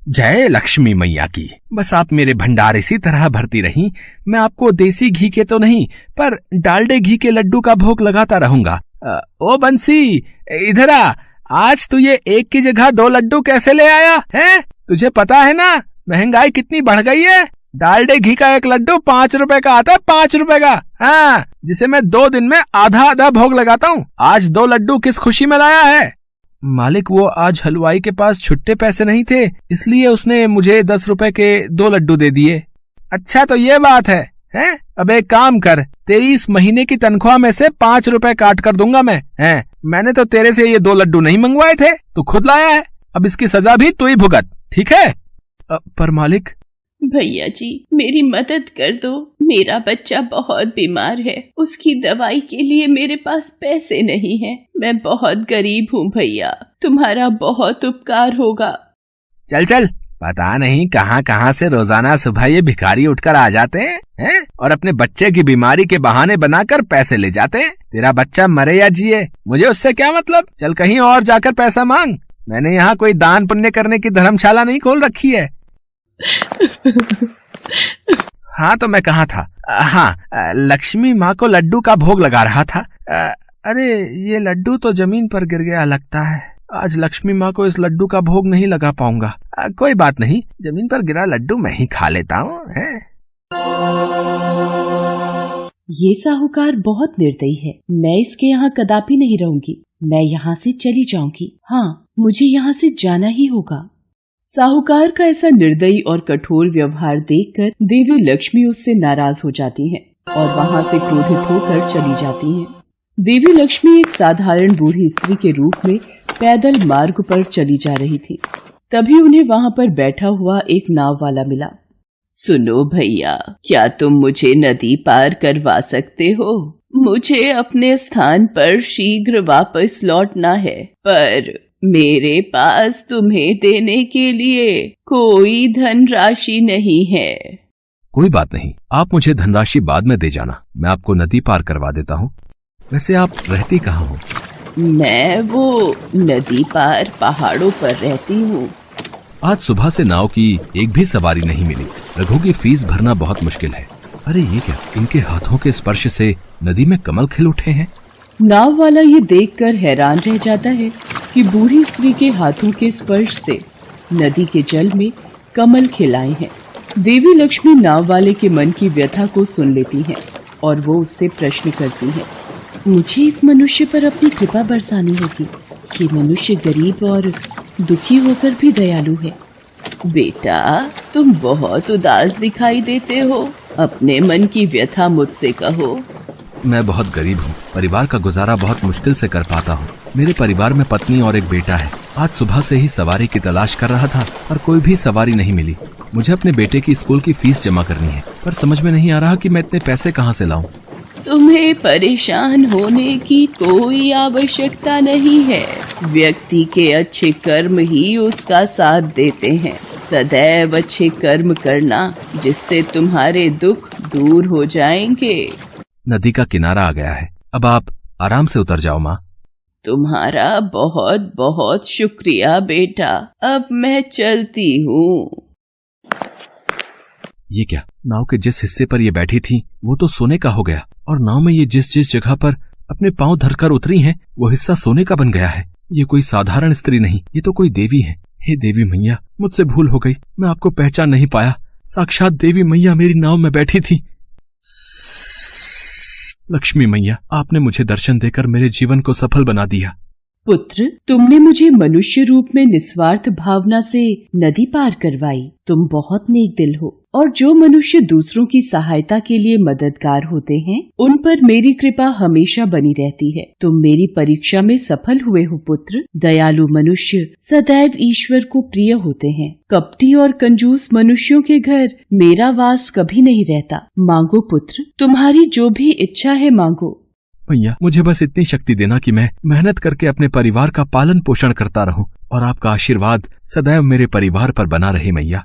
जय लक्ष्मी मैया की। बस आप मेरे भंडार इसी तरह भरती रही, मैं आपको देसी घी के तो नहीं पर डालडे घी के लड्डू का भोग लगाता रहूंगा। ओ बंसी, इधर आ। आज तू ये एक की जगह 2 लड्डू कैसे ले आया है? तुझे पता है ना महंगाई कितनी बढ़ गई है। डालडे घी का एक लड्डू 5 रुपए का आता है, 5 रुपए का। हाँ, जिसे मैं 2 दिन में आधा आधा भोग लगाता हूँ। आज 2 लड्डू किस खुशी में लाया है? मालिक, वो आज हलवाई के पास छुट्टे पैसे नहीं थे, इसलिए उसने मुझे 10 रुपए के 2 लड्डू दे दिए। अच्छा तो ये बात है, हैं? अब एक काम कर, तेरी इस महीने की तनख्वाह में से 5 रुपए काट कर दूंगा मैं। हैं? मैंने तो तेरे से ये 2 लड्डू नहीं मंगवाए थे, तू खुद लाया है। अब इसकी सजा भी तू ही भुगत, ठीक है? पर मालिक। भैया जी, मेरी मदद कर दो। मेरा बच्चा बहुत बीमार है, उसकी दवाई के लिए मेरे पास पैसे नहीं हैं। मैं बहुत गरीब हूँ भैया, तुम्हारा बहुत उपकार होगा। चल चल, पता नहीं कहाँ कहाँ से रोजाना सुबह ये भिखारी उठकर आ जाते हैं और अपने बच्चे की बीमारी के बहाने बनाकर पैसे ले जाते हैं। तेरा बच्चा मरे या जिए, मुझे उससे क्या मतलब। चल कहीं और जाकर पैसा मांग। मैंने यहाँ कोई दान पुण्य करने की धर्मशाला नहीं खोल रखी है। हाँ तो मैं कहाँ था? हाँ, लक्ष्मी माँ को लड्डू का भोग लगा रहा था। अरे ये लड्डू तो जमीन पर गिर गया लगता है। आज लक्ष्मी माँ को इस लड्डू का भोग नहीं लगा पाऊंगा। कोई बात नहीं, जमीन पर गिरा लड्डू मैं ही खा लेता हूँ। ये साहूकार बहुत निर्दयी है। मैं इसके यहाँ कदापि नहीं रहूंगी। मैं यहाँ से चली जाऊंगी। हाँ, मुझे यहाँ से जाना ही होगा। साहूकार का ऐसा निर्दयी और कठोर व्यवहार देखकर देवी लक्ष्मी उससे नाराज हो जाती हैं और वहाँ से क्रोधित होकर चली जाती हैं। देवी लक्ष्मी एक साधारण बूढ़ी स्त्री के रूप में पैदल मार्ग पर चली जा रही थी। तभी उन्हें वहाँ पर बैठा हुआ एक नाव वाला मिला। सुनो भैया, क्या तुम मुझे नदी पार करवा सकते हो? मुझे अपने स्थान पर शीघ्र वापस लौटना है, पर मेरे पास तुम्हें देने के लिए कोई धनराशि नहीं है। कोई बात नहीं, आप मुझे धनराशि बाद में दे जाना, मैं आपको नदी पार करवा देता हूँ। वैसे आप रहती कहाँ हो? मैं वो नदी पार पहाड़ों पर रहती हूँ। आज सुबह से नाव की एक भी सवारी नहीं मिली। रघु की फीस भरना बहुत मुश्किल है। अरे ये क्या, इनके हाथों के स्पर्श से नदी में कमल खिल उठे हैं। नाव वाला ये देखकर हैरान रह जाता है कि बूढ़ी स्त्री के हाथों के स्पर्श से नदी के जल में कमल खिलाए हैं। देवी लक्ष्मी नाव वाले के मन की व्यथा को सुन लेती हैं और वो उससे प्रश्न करती हैं। मुझे इस मनुष्य पर अपनी कृपा बरसानी होगी। ये मनुष्य गरीब और दुखी होकर भी दयालु है। बेटा, तुम बहुत उदास दिखाई देते हो। अपने मन की व्यथा मुझसे कहो। मैं बहुत गरीब हूँ, परिवार का गुजारा बहुत मुश्किल से कर पाता हूँ। मेरे परिवार में पत्नी और एक बेटा है। आज सुबह से ही सवारी की तलाश कर रहा था पर कोई भी सवारी नहीं मिली। मुझे अपने बेटे की स्कूल की फीस जमा करनी है, पर समझ में नहीं आ रहा कि मैं इतने पैसे कहाँ से लाऊं। तुम्हें परेशान होने की कोई आवश्यकता नहीं है। व्यक्ति के अच्छे कर्म ही उसका साथ देते हैं। सदैव अच्छे कर्म करना, जिससे तुम्हारे दुख दूर हो जाएंगे। नदी का किनारा आ गया है, अब आप आराम से उतर जाओ माँ। तुम्हारा बहुत बहुत शुक्रिया बेटा, अब मैं चलती हूँ। ये क्या, नाव के जिस हिस्से पर ये बैठी थी वो तो सोने का हो गया, और नाव में ये जिस जगह पर अपने पांव धरकर उतरी हैं वो हिस्सा सोने का बन गया है। ये कोई साधारण स्त्री नहीं, ये तो कोई देवी है। हे देवी मैया, मुझसे भूल हो गई, मैं आपको पहचान नहीं पाया। साक्षात देवी मैया मेरी नाव में बैठी थी। लक्ष्मी मैया, आपने मुझे दर्शन देकर मेरे जीवन को सफल बना दिया। पुत्र, तुमने मुझे मनुष्य रूप में निस्वार्थ भावना से नदी पार करवाई। तुम बहुत नेक दिल हो, और जो मनुष्य दूसरों की सहायता के लिए मददगार होते हैं उन पर मेरी कृपा हमेशा बनी रहती है। तुम मेरी परीक्षा में सफल हुए हो पुत्र। दयालु मनुष्य सदैव ईश्वर को प्रिय होते हैं। कपटी और कंजूस मनुष्यों के घर मेरा वास कभी नहीं रहता। मांगो पुत्र, तुम्हारी जो भी इच्छा है मांगो। भैया, मुझे बस इतनी शक्ति देना कि मैं मेहनत करके अपने परिवार का पालन पोषण करता रहूं, और आपका आशीर्वाद सदैव मेरे परिवार पर बना रहे मैया।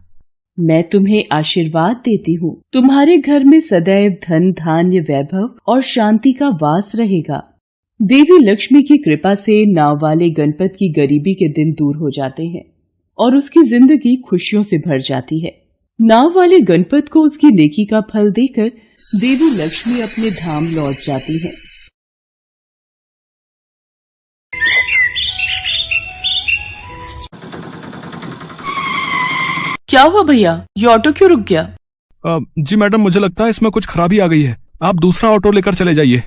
मैं तुम्हें आशीर्वाद देती हूँ। तुम्हारे घर में सदैव धन धान्य वैभव और शांति का वास रहेगा। देवी लक्ष्मी की कृपा से नाव वाले गणपत की गरीबी के दिन दूर हो जाते हैं। और उसकी जिंदगी खुशियों से भर जाती है। नाव वाले गणपत को उसकी नेकी का फल देकर देवी लक्ष्मी अपने धाम लौट जाती है। क्या हुआ भैया, ये ऑटो क्यों रुक गया? जी मैडम, मुझे लगता है इसमें कुछ खराबी आ गई है। आप दूसरा ऑटो लेकर चले जाइए।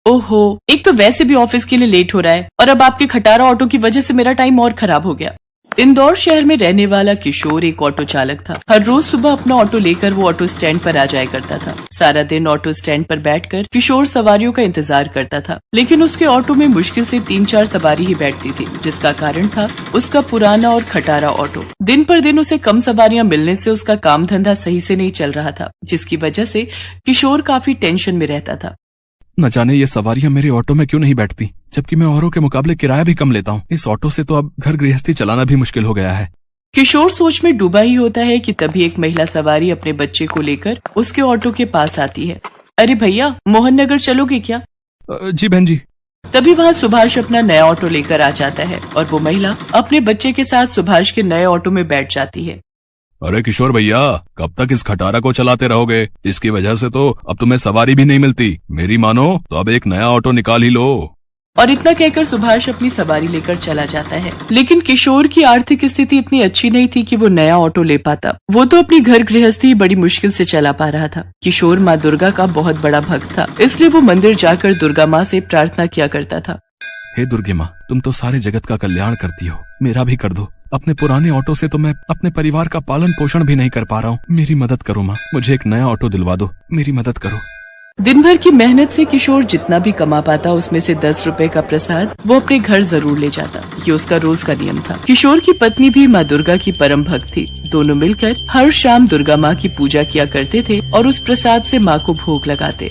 ओहो, एक तो वैसे भी ऑफिस के लिए लेट हो रहा है और अब आपके खटारा ऑटो की वजह से मेरा टाइम और खराब हो गया। इंदौर शहर में रहने वाला किशोर एक ऑटो चालक था। हर रोज सुबह अपना ऑटो लेकर वो ऑटो स्टैंड पर आ जाया करता था। सारा दिन ऑटो स्टैंड पर बैठकर किशोर सवारियों का इंतजार करता था, लेकिन उसके ऑटो में मुश्किल से 3-4 सवारी ही बैठती थी, जिसका कारण था उसका पुराना और खटारा ऑटो। दिन पर दिन उसे कम सवारियां मिलने से उसका काम धंधा सही से नहीं चल रहा था, जिसकी वजह से किशोर काफी टेंशन में रहता था। न जाने ये सवारियां मेरे ऑटो में क्यों नहीं बैठती, जबकि मैं औरों के मुकाबले किराया भी कम लेता हूँ। इस ऑटो से तो अब घर गृहस्थी चलाना भी मुश्किल हो गया है। किशोर सोच में डूबा ही होता है कि तभी एक महिला सवारी अपने बच्चे को लेकर उसके ऑटो के पास आती है। अरे भैया, मोहन नगर चलोगे क्या? जी बहन जी। तभी वहाँ सुभाष अपना नया ऑटो लेकर आ जाता है और वो महिला अपने बच्चे के साथ सुभाष के नए ऑटो में बैठ जाती है। अरे किशोर भैया, कब तक इस खटारा को चलाते रहोगे? इसकी वजह से तो अब तुम्हें सवारी भी नहीं मिलती। मेरी मानो तो अब एक नया ऑटो निकाल ही लो। और इतना कहकर सुभाष अपनी सवारी लेकर चला जाता है। लेकिन किशोर की आर्थिक स्थिति इतनी अच्छी नहीं थी कि वो नया ऑटो ले पाता। वो तो अपनी घर गृहस्थी बड़ी मुश्किल से चला पा रहा था। किशोर माँ दुर्गा का बहुत बड़ा भक्त था, इसलिए वो मंदिर जाकर दुर्गा माँ से प्रार्थना किया करता था। हे दुर्गे माँ, तुम तो सारे जगत का कल्याण करती हो, मेरा भी कर दो। अपने पुराने ऑटो से तो मैं अपने परिवार का पालन पोषण भी नहीं कर पा रहा हूँ। मेरी मदद करो माँ, मुझे एक नया ऑटो दिलवा दो, मेरी मदद करो। दिन भर की मेहनत से किशोर जितना भी कमा पाता उसमें से 10 रुपए का प्रसाद वो अपने घर जरूर ले जाता। ये उसका रोज का नियम था। किशोर की पत्नी भी माँ दुर्गा की परम भक्त थी। दोनों मिलकर हर शाम दुर्गा माँ की पूजा किया करते थे और उस प्रसाद से माँ को भोग लगाते।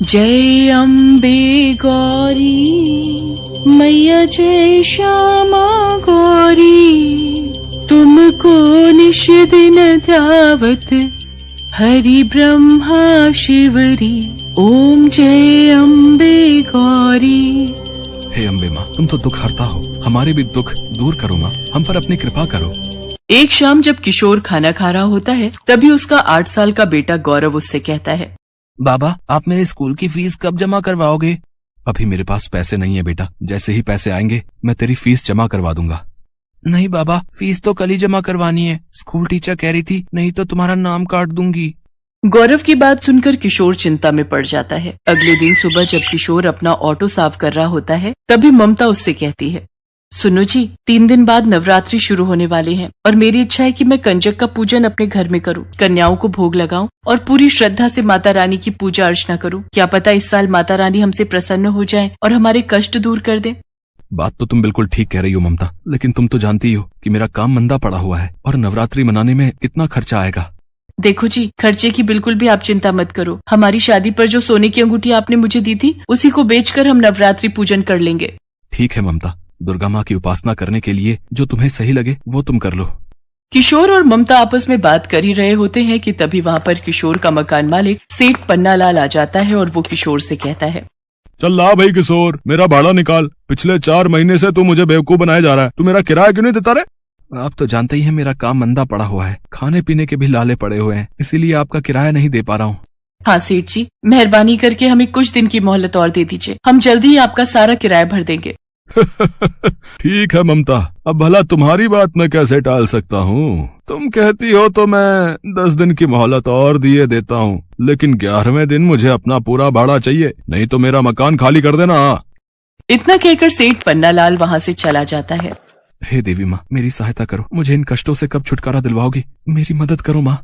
जय अम्बे गौरी मैया, जय श्यामा गौरी, तुमको निश दिन ध्यावत हरि ब्रह्मा शिवरी, ओम जय अम्बे गौरी। हे अम्बे माँ, तुम तो दुख हरता हो, हमारे भी दुख दूर करो माँ, हम पर अपनी कृपा करो। एक शाम जब किशोर खाना खा रहा होता है, तभी उसका 8 साल का बेटा गौरव उससे कहता है, बाबा, आप मेरे स्कूल की फीस कब जमा करवाओगे? अभी मेरे पास पैसे नहीं है बेटा, जैसे ही पैसे आएंगे मैं तेरी फीस जमा करवा दूंगा। नहीं बाबा, फीस तो कल ही जमा करवानी है, स्कूल टीचर कह रही थी, नहीं तो तुम्हारा नाम काट दूंगी। गौरव की बात सुनकर किशोर चिंता में पड़ जाता है। अगले दिन सुबह जब किशोर अपना ऑटो साफ कर रहा होता है, तभी ममता उससे कहती है, सुनो जी, 3 दिन बाद नवरात्रि शुरू होने वाले हैं और मेरी इच्छा है कि मैं कंजक का पूजन अपने घर में करूं, कन्याओं को भोग लगाऊं और पूरी श्रद्धा से माता रानी की पूजा अर्चना करूं। क्या पता इस साल माता रानी हमसे प्रसन्न हो जाए और हमारे कष्ट दूर कर दे। बात तो तुम बिल्कुल ठीक कह रही हो ममता, लेकिन तुम तो जानती हो कि मेरा काम मंदा पड़ा हुआ है और नवरात्रि मनाने में कितना खर्चा आएगा। देखो जी, खर्चे की बिल्कुल भी आप चिंता मत करो। हमारी शादी पर जो सोने की अंगूठी आपने मुझे दी थी, उसी को बेचकर हम नवरात्रि पूजन कर लेंगे। ठीक है ममता, दुर्गा माँ की उपासना करने के लिए जो तुम्हें सही लगे वो तुम कर लो। किशोर और ममता आपस में बात कर ही रहे होते हैं कि तभी वहाँ पर किशोर का मकान मालिक सेठ पन्नालाल आ जाता है और वो किशोर से कहता है, चल ला भाई किशोर, मेरा भाड़ा निकाल। पिछले 4 महीने से तू मुझे बेवकूफ बनाए जा रहा है। तू मेरा किराया क्यों नहीं देता रे? आप तो जानते ही हैं मेरा काम मंदा पड़ा हुआ है, खाने पीने के भी लाले पड़े हुए हैं, इसीलिए आपका किराया नहीं दे पा रहा हूँ। हाँ सेठ जी, मेहरबानी करके हमें कुछ दिन की मोहलत और दे दीजिए, हम जल्दी ही आपका सारा किराया भर देंगे। ठीक है ममता, अब भला तुम्हारी बात मैं कैसे टाल सकता हूँ? तुम कहती हो तो मैं 10 दिन की मोहलत और दिए देता हूँ, लेकिन 11वें दिन मुझे अपना पूरा भाड़ा चाहिए, नहीं तो मेरा मकान खाली कर देना। इतना कहकर सेठ पन्नालाल वहाँ से चला जाता है। हे देवी माँ, मेरी सहायता करो, मुझे इन कष्टों से कब छुटकारा दिलवाओगी? मेरी मदद करो माँ।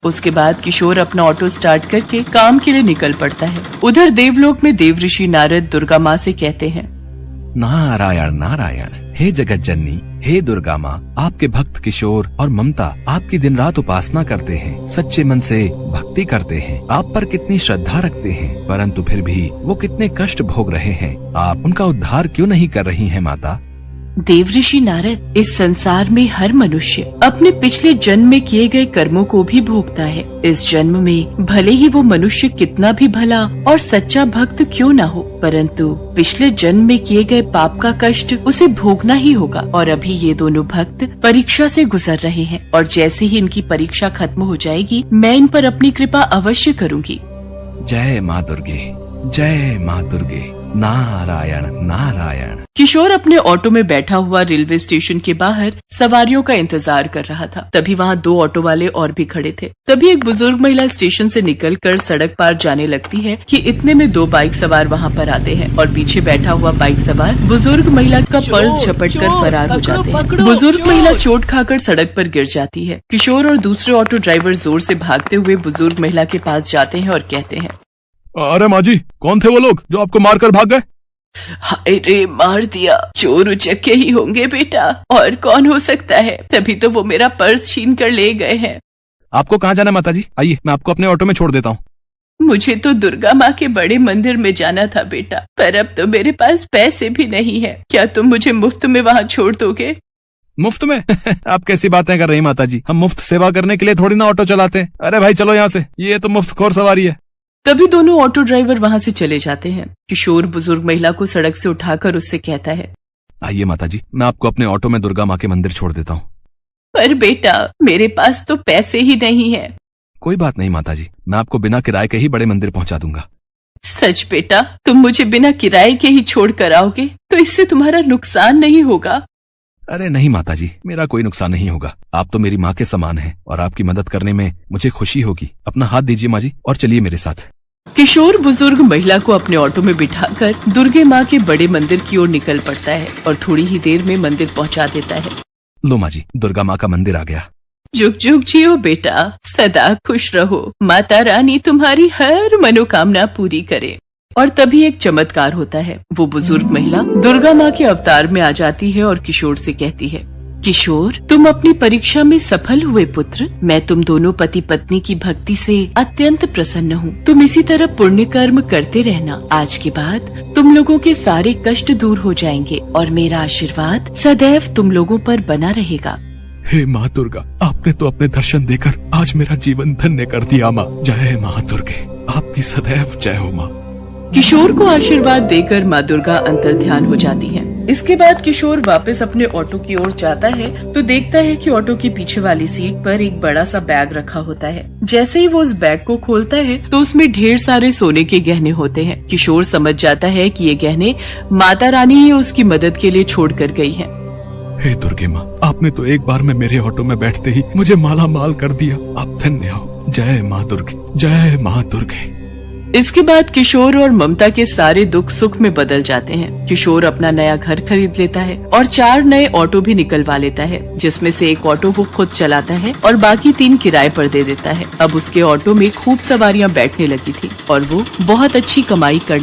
उसके बाद किशोर अपना ऑटो स्टार्ट करके काम के लिए निकल पड़ता है। उधर देवलोक में देव ऋषि नारद दुर्गा माँ से कहते हैं, नारायण नारायण, हे जगत जननी, हे दुर्गा माँ, आपके भक्त किशोर और ममता आपकी दिन रात उपासना करते हैं, सच्चे मन से भक्ति करते हैं, आप पर कितनी श्रद्धा रखते हैं, परंतु फिर भी वो कितने कष्ट भोग रहे हैं। आप उनका उद्धार क्यों नहीं कर रही हैं माता? देवऋषि नारद, इस संसार में हर मनुष्य अपने पिछले जन्म में किए गए कर्मों को भी भोगता है। इस जन्म में भले ही वो मनुष्य कितना भी भला और सच्चा भक्त क्यों न हो, परंतु पिछले जन्म में किए गए पाप का कष्ट उसे भोगना ही होगा। और अभी ये दोनों भक्त परीक्षा से गुजर रहे हैं और जैसे ही इनकी परीक्षा खत्म हो जाएगी, मैं इन पर अपनी कृपा अवश्य करूँगी। जय माँ दुर्गे, जय माँ दुर्गे, नारायण नारायण। किशोर अपने ऑटो में बैठा हुआ रेलवे स्टेशन के बाहर सवारियों का इंतजार कर रहा था। तभी वहाँ 2 ऑटो वाले और भी खड़े थे। तभी एक बुजुर्ग महिला स्टेशन से निकलकर सड़क पार जाने लगती है कि इतने में 2 बाइक सवार वहाँ पर आते हैं और पीछे बैठा हुआ बाइक सवार बुजुर्ग महिला का पर्स झपटकर फरार हो जाते हैं। बुजुर्ग महिला चोट खाकर सड़क पर गिर जाती है। किशोर और दूसरे ऑटो ड्राइवर जोर से भागते हुए बुजुर्ग महिला के पास जाते हैं और कहते हैं, अरे माँ जी, कौन थे वो लोग जो आपको मारकर भाग गए? हाय रे, मार दिया। चोर उचक्के ही होंगे बेटा, और कौन हो सकता है। तभी तो वो मेरा पर्स छीन कर ले गए हैं। आपको कहाँ जाना माता जी? आइए, मैं आपको अपने ऑटो में छोड़ देता हूँ। मुझे तो दुर्गा माँ के बड़े मंदिर में जाना था बेटा, पर अब तो मेरे पास पैसे भी नहीं है। क्या तुम मुझे मुफ्त में वहाँ छोड़ दोगे? मुफ्त में? आप कैसी बातें कर रही माता जी? हम मुफ्त सेवा करने के लिए थोड़ी ना ऑटो चलाते हैं। अरे भाई चलो यहाँ से, ये तो मुफ्त खोर सवारी है। तभी दोनों ऑटो ड्राइवर वहाँ से चले जाते हैं। किशोर बुजुर्ग महिला को सड़क से उठाकर उससे कहता है, आइए माता जी, मैं आपको अपने ऑटो में दुर्गा माँ के मंदिर छोड़ देता हूँ। पर बेटा, मेरे पास तो पैसे ही नहीं है। कोई बात नहीं माता जी, मैं आपको बिना किराए के ही बड़े मंदिर पहुँचा दूंगा। सच बेटा, तुम मुझे बिना किराए के ही छोड़ कर आओगे तो इससे तुम्हारा नुकसान नहीं होगा? अरे नहीं माता जी, मेरा कोई नुकसान नहीं होगा। आप तो मेरी माँ के समान हैं और आपकी मदद करने में मुझे खुशी होगी। अपना हाथ दीजिए माँ जी और चलिए मेरे साथ। किशोर बुजुर्ग महिला को अपने ऑटो में बिठाकर दुर्गे माँ के बड़े मंदिर की ओर निकल पड़ता है और थोड़ी ही देर में मंदिर पहुँचा देता है। लो माँ जी, दुर्गा माँ का मंदिर आ गया। जुग जुग जियो बेटा, सदा खुश रहो। माता रानी तुम्हारी हर मनोकामना पूरी करे। और तभी एक चमत्कार होता है। वो बुजुर्ग महिला दुर्गा माँ के अवतार में आ जाती है और किशोर से कहती है, किशोर, तुम अपनी परीक्षा में सफल हुए पुत्र। मैं तुम दोनों पति पत्नी की भक्ति से अत्यंत प्रसन्न हूँ। तुम इसी तरह पुण्य कर्म करते रहना। आज के बाद तुम लोगों के सारे कष्ट दूर हो जाएंगे और मेरा आशीर्वाद सदैव तुम लोगों पर बना रहेगा। हे माँ दुर्गा, आपने तो अपने दर्शन देकर आज मेरा जीवन धन्य कर दिया माँ। जय माँ दुर्गे, आपकी सदैव जय हो माँ। किशोर को आशीर्वाद देकर माँ दुर्गा अंतर्ध्यान हो जाती हैं। इसके बाद किशोर वापस अपने ऑटो की ओर जाता है तो देखता है कि ऑटो की पीछे वाली सीट पर एक बड़ा सा बैग रखा होता है। जैसे ही वो उस बैग को खोलता है तो उसमें ढेर सारे सोने के गहने होते हैं। किशोर समझ जाता है कि ये गहने माता रानी ही उसकी मदद के लिए छोड़ कर गई है। हे दुर्गे माँ, आपने तो एक बार में मेरे ऑटो में बैठते ही मुझे माला माल कर दिया। आप धन्य हो। जय माँ दुर्गे, जय माँ दुर्गे। इसके बाद किशोर और ममता के सारे दुख सुख में बदल जाते हैं। किशोर अपना नया घर खरीद लेता है और 4 नए ऑटो भी निकलवा लेता है, जिसमें से एक ऑटो वो खुद चलाता है और बाकी 3 किराए पर दे देता है। अब उसके ऑटो में खूब सवारियां बैठने लगी थी और वो बहुत अच्छी कमाई कर